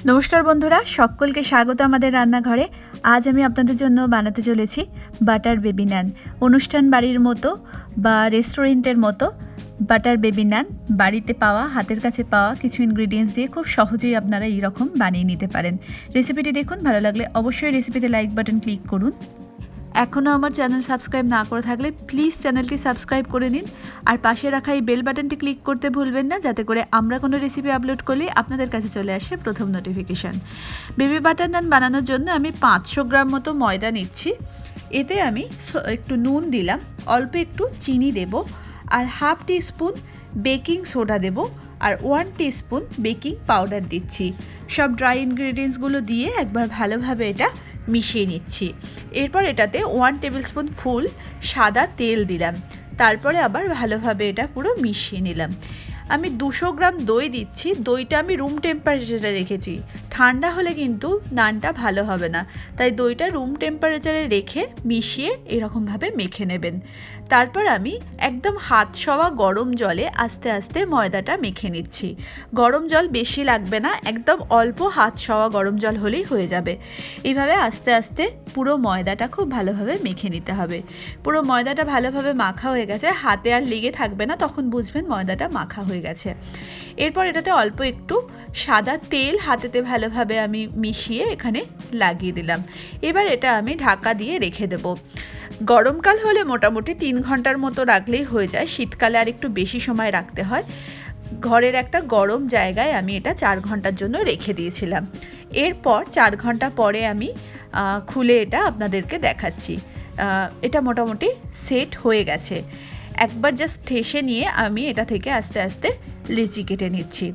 নমস্কার বন্ধুরা, সকলকে স্বাগত আমাদের রান্নাঘরে। আজ আমি আপনাদের জন্য বানাতে চলেছি বাটার বেবি নান। অনুষ্ঠান বাড়ির মতো বা রেস্টুরেন্টের মতো বাটার বেবি নান বাড়িতে পাওয়া, হাতের কাছে পাওয়া কিছু ইনগ্রিডিয়েন্টস দিয়ে খুব সহজেই আপনারা এইরকম বানিয়ে নিতে পারেন। রেসিপিটি দেখুন, ভালো লাগলে অবশ্যই রেসিপিতে লাইক বাটন ক্লিক করুন। এখনও আমার চ্যানেল সাবস্ক্রাইব না করে থাকলে প্লিজ চ্যানেলটি সাবস্ক্রাইব করে নিন, আর পাশে রাখা এই বেল বাটনটি ক্লিক করতে ভুলবেন না, যাতে করে আমরা কোনো রেসিপি আপলোড করলে আপনাদের কাছে চলে আসে প্রথম নোটিফিকেশান। বেবি বাটার নান বানানোর জন্য আমি 500 গ্রাম মতো ময়দা নিচ্ছি। এতে আমি একটু নুন দিলাম, অল্প একটু চিনি দেব, আর হাফ টিস্পুন বেকিং সোডা দেব, আর 1 টিস্পুন বেকিং পাউডার দিচ্ছি। সব ড্রাই ইনগ্রিডিয়েন্টসগুলো দিয়ে একবার ভালোভাবে এটা মিশিয়ে নিচ্ছি। এরপর এটাতে 1 টেবিল স্পুন ফুল সাদা তেল দিলাম, তারপরে আবার ভালোভাবে এটা পুরো মিশিয়ে নিলাম। আমি 200 গ্রাম দই দিচ্ছি। দইটা আমি রুম টেম্পারেচারে রেখেছি, ঠান্ডা হলে কিন্তু নানটা ভালো হবে না, তাই দইটা রুম টেম্পারেচারে রেখে মিশিয়ে এরকমভাবে মেখে নেবেন। তারপর আমি একদম হাত সওয়া গরম জলে আস্তে আস্তে ময়দাটা মেখে নিচ্ছি। গরম জল বেশি লাগবে না, একদম অল্প হাত সওয়া গরম জল হলেই হয়ে যাবে। এইভাবে আস্তে আস্তে পুরো ময়দাটা খুব ভালোভাবে মেখে নিতে হবে। পুরো ময়দাটা ভালোভাবে মাখা হয়ে গেছে, হাতে আর লেগে থাকবে না, তখন বুঝবেন ময়দাটা মাখা হয়ে গেছে। এরপর এটাতে অল্প একটু সাদা তেল হাতেতে ভালোভাবে আমি মিশিয়ে এখানে লাগিয়ে দিলাম। এবার এটা আমি ঢাকা দিয়ে রেখে দেব। গরমকাল হলে মোটামুটি 3 ঘন্টার মতো রাখলেই হয়ে যায়, শীতকালে আর একটু বেশি সময় রাখতে হয়। ঘরের একটা গরম জায়গায় আমি এটা 4 ঘন্টার জন্য রেখে দিয়েছিলাম। এরপর 4 ঘন্টা পরে আমি খুলে এটা আপনাদেরকে দেখাচ্ছি। এটা মোটামুটি সেট হয়ে গেছে। একবার জাস্ট ঠেসে নিয়ে আমি এটা থেকে আস্তে আস্তে লেচি কেটে নিচ্ছি।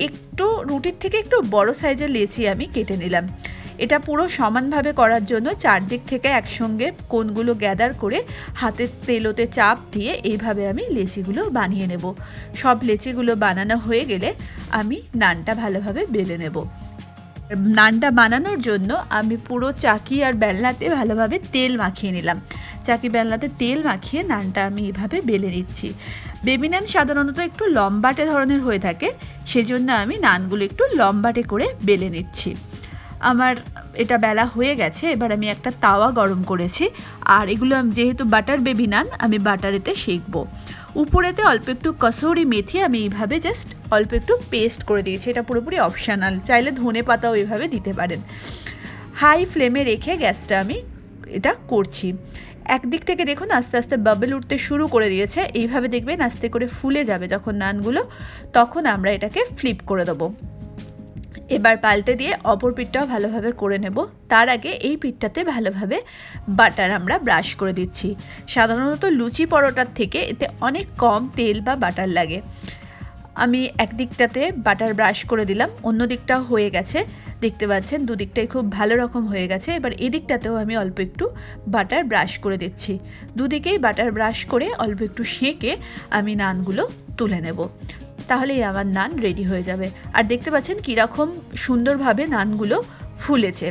একটু রুটির থেকে একটু বড় সাইজের লেচি আমি কেটে নিলাম। এটা পুরো সমানভাবে করার জন্য চারদিক থেকে একসঙ্গে কোণগুলো গ্যাদার করে হাতের তেলোতে চাপ দিয়ে এইভাবে আমি লেচিগুলো বানিয়ে নেব। সব লেচিগুলো বানানো হয়ে গেলে আমি নানটা ভালোভাবে বেলে নেব। নানটা বানানোর জন্য আমি পুরো চাকি আর বেলনাতে ভালোভাবে তেল মাখিয়ে নিলাম। চাকি বেলনাতে তেল মাখিয়ে নানটা আমি এভাবে বেলে নিচ্ছি। বেবি নান সাধারণত একটু লম্বাটে ধরনের হয়ে থাকে, সেজন্য আমি নানগুলো একটু লম্বাটে করে বেলে নিচ্ছি। আমার এটা বেলা হয়ে গেছে। এবার আমি একটা তাওয়া গরম করেছি, আর এগুলো যেহেতু বাটার বেবি নান, আমি বাটারেতে সেঁকবো। উপরেতে অল্প একটু কসুরি মেথি আমি এইভাবে জাস্ট অল্প একটু পেস্ট করে দিয়েছি। এটা পুরোপুরি অপশনাল, চাইলে ধনে পাতাও এইভাবে দিতে পারেন। হাই ফ্লেমে রেখে গ্যাসটা আমি এটা করছি। একদিক থেকে দেখুন আস্তে আস্তে বাবল উঠতে শুরু করে দিয়েছে। এইভাবে দেখবেন আস্তে করে ফুলে যাবে যখন নানগুলো, তখন আমরা এটাকে ফ্লিপ করে দেবো। এবার পাল্টে দিয়ে অপর পিঠটাও ভালোভাবে করে নেব। তার আগে এই পিঠটাতে ভালোভাবে বাটার আমরা ব্রাশ করে দিচ্ছি। সাধারণত লুচি পরোটার থেকে এতে অনেক কম তেল বা বাটার লাগে। আমি একদিকটাতে বাটার ব্রাশ করে দিলাম, অন্য দিকটাও হয়ে গেছে, দেখতে পাচ্ছেন দুদিকটাই খুব ভালো রকম হয়ে গেছে। এবার এদিকটাতেও আমি অল্প একটু বাটার ব্রাশ করে দিচ্ছি। দুদিকেই বাটার ব্রাশ করে অল্প একটু সেঁকে আমি নানগুলো তুলে নেব। তাহলেই আমার নান রেডি হয়ে যাবে। আর দেখতে পাচ্ছেন কীরকম সুন্দরভাবে নানগুলো ফুলেছে।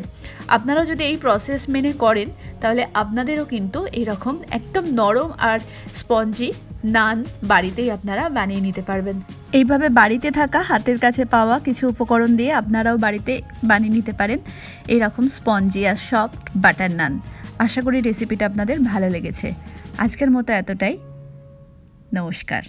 আপনারাও যদি এই প্রসেস মেনে করেন তাহলে আপনাদেরও কিন্তু এরকম একদম নরম আর স্পঞ্জি নান বাড়িতেই আপনারা বানিয়ে নিতে পারবেন। এইভাবে বাড়িতে থাকা হাতের কাছে পাওয়া কিছু উপকরণ দিয়ে আপনারাও বাড়িতে বানিয়ে নিতে পারেন এইরকম স্পঞ্জি আর সফট বাটার নান। আশা করি রেসিপিটা আপনাদের ভালো লেগেছে। আজকের মতো এতটাই। নমস্কার।